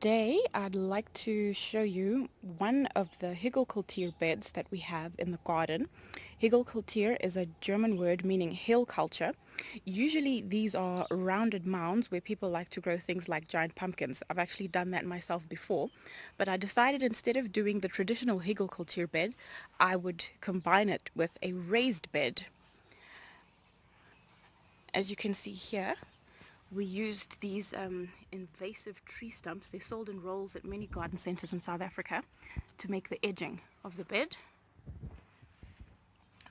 Today I'd like to show you one of the hugelkultur beds that we have in the garden. Hugelkultur is a German word meaning hill culture. Usually these are rounded mounds where people like to grow things like giant pumpkins. I've actually done that myself before, but I decided instead of doing the traditional hugelkultur bed, I would combine it with a raised bed. As you can see here, we used these invasive tree stumps. They're sold in rolls at many garden centers in South Africa to make the edging of the bed.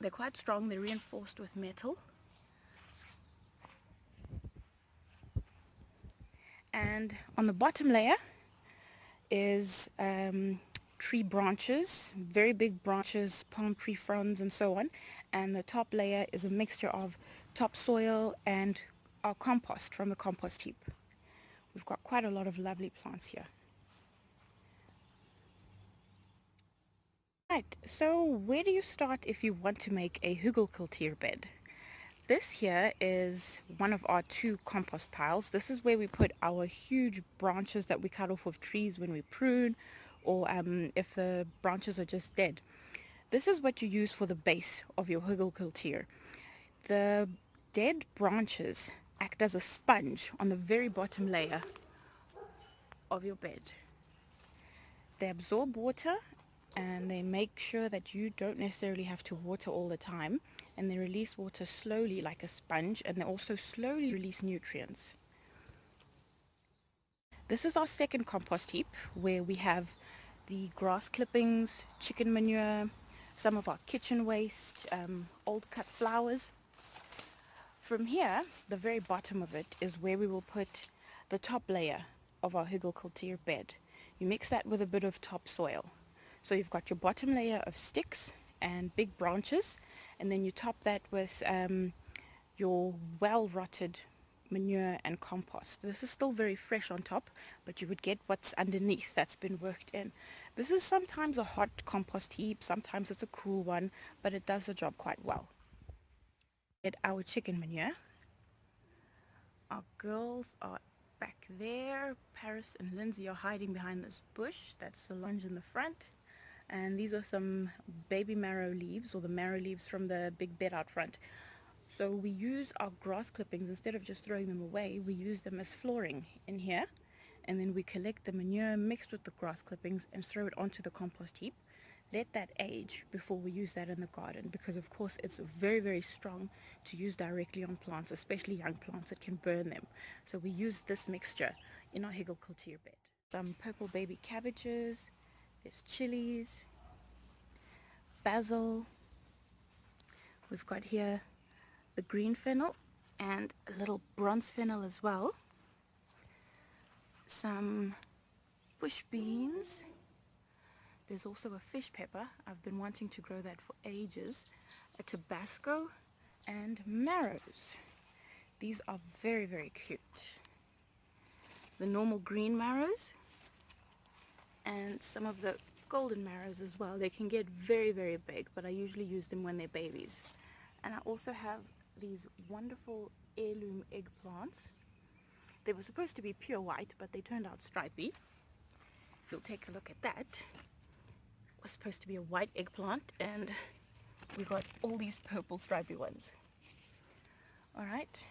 They're quite strong. They're reinforced with metal. And on the bottom layer is tree branches, very big branches, palm tree fronds and so on. And the top layer is a mixture of topsoil and our compost from the compost heap. We've got quite a lot of lovely plants here. Right, so where do you start if you want to make a hugelkultur bed? This here is one of our two compost piles. This is where we put our huge branches that we cut off of trees when we prune, or if the branches are just dead. This is what you use for the base of your hugelkultur. The dead branches act as a sponge on the very bottom layer of your bed. They absorb water and they make sure that you don't necessarily have to water all the time, and they release water slowly like a sponge, and they also slowly release nutrients. This is our second compost heap where we have the grass clippings, chicken manure, some of our kitchen waste, old cut flowers. From here, the very bottom of it is where we will put the top layer of our hugelkultur bed. You mix that with a bit of topsoil. So you've got your bottom layer of sticks and big branches, and then you top that with your well-rotted manure and compost. This is still very fresh on top, but you would get what's underneath that's been worked in. This is sometimes a hot compost heap, sometimes it's a cool one, but it does the job quite well. Get our chicken manure. Our girls are back there. Paris and Lindsay are hiding behind this bush. That's Solange in the front. And these are some baby marrow leaves, or the marrow leaves from the big bed out front. So we use our grass clippings, instead of just throwing them away, we use them as flooring in here, and then we collect the manure mixed with the grass clippings and throw it onto the compost heap. Let that age before we use that in the garden, because of course it's very, very strong to use directly on plants, especially young plants. It can burn them. So we use this mixture in our hugelkultur bed. Some purple baby cabbages, there's chilies, basil. We've got here the green fennel and a little bronze fennel as well. Some bush beans. There's also a fish pepper. I've been wanting to grow that for ages. A Tabasco and marrows. These are very, very cute. The normal green marrows and some of the golden marrows as well. They can get very, very big, but I usually use them when they're babies. And I also have these wonderful heirloom eggplants. They were supposed to be pure white, but they turned out stripy. If you'll take a look at that, it was supposed to be a white eggplant, and we got all these purple stripy ones. Alright,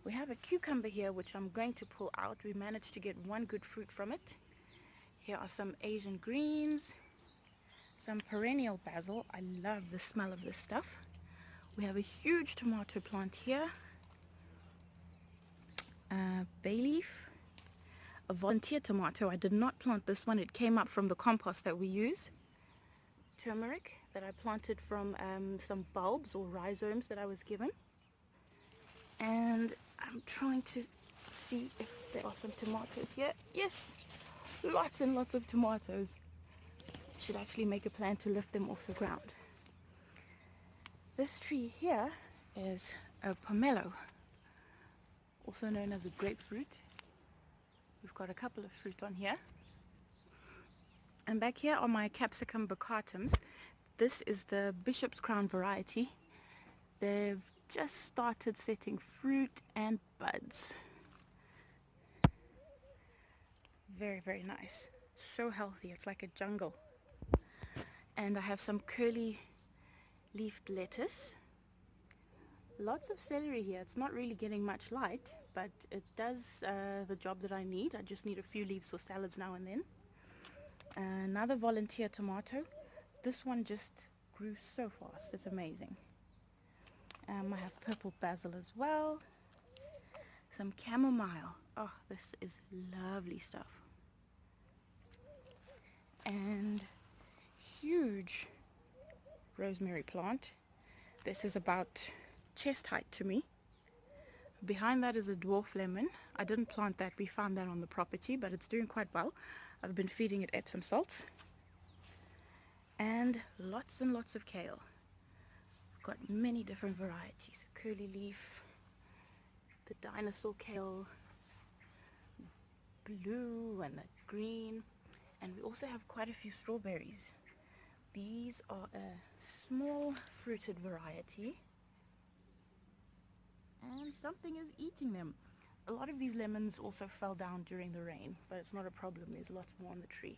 we have a cucumber here which I'm going to pull out. We managed to get one good fruit from it. Here are some Asian greens, some perennial basil. I love the smell of this stuff. We have a huge tomato plant here, bay leaf, a volunteer tomato. I did not plant this one, it came up from the compost that we use. Turmeric that I planted from some bulbs or rhizomes that I was given. And I'm trying to see if there are some tomatoes here. Yes, lots and lots of tomatoes. Should actually make a plan to lift them off the ground. This tree here is a pomelo, also known as a grapefruit. We've got a couple of fruit on here. And back here are my capsicum baccatums. This is the Bishop's Crown variety. They've just started setting fruit and buds. Very, very nice. So healthy. It's like a jungle. And I have some curly leafed lettuce. Lots of celery here. It's not really getting much light, but it does the job that I need. I just need a few leaves for salads now and then. Another volunteer tomato. This one just grew so fast. It's amazing. I have purple basil as well. Some chamomile. Oh, this is lovely stuff. And huge rosemary plant. This is about chest height to me. Behind that is a dwarf lemon. I didn't plant that. We found that on the property, but it's doing quite well. I've been feeding it Epsom salts. And lots of kale. I've got many different varieties. Curly leaf, the dinosaur kale, blue and the green. And we also have quite a few strawberries. These are a small fruited variety. And something is eating them. A lot of these lemons also fell down during the rain, but it's not a problem. There's lots more on the tree.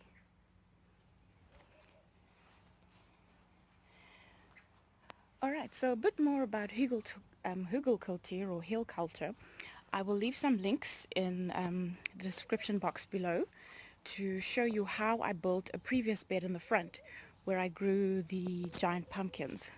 Alright, so a bit more about hugelkultur or hugelkultur. I will leave some links in the description box below to show you how I built a previous bed in the front where I grew the giant pumpkins.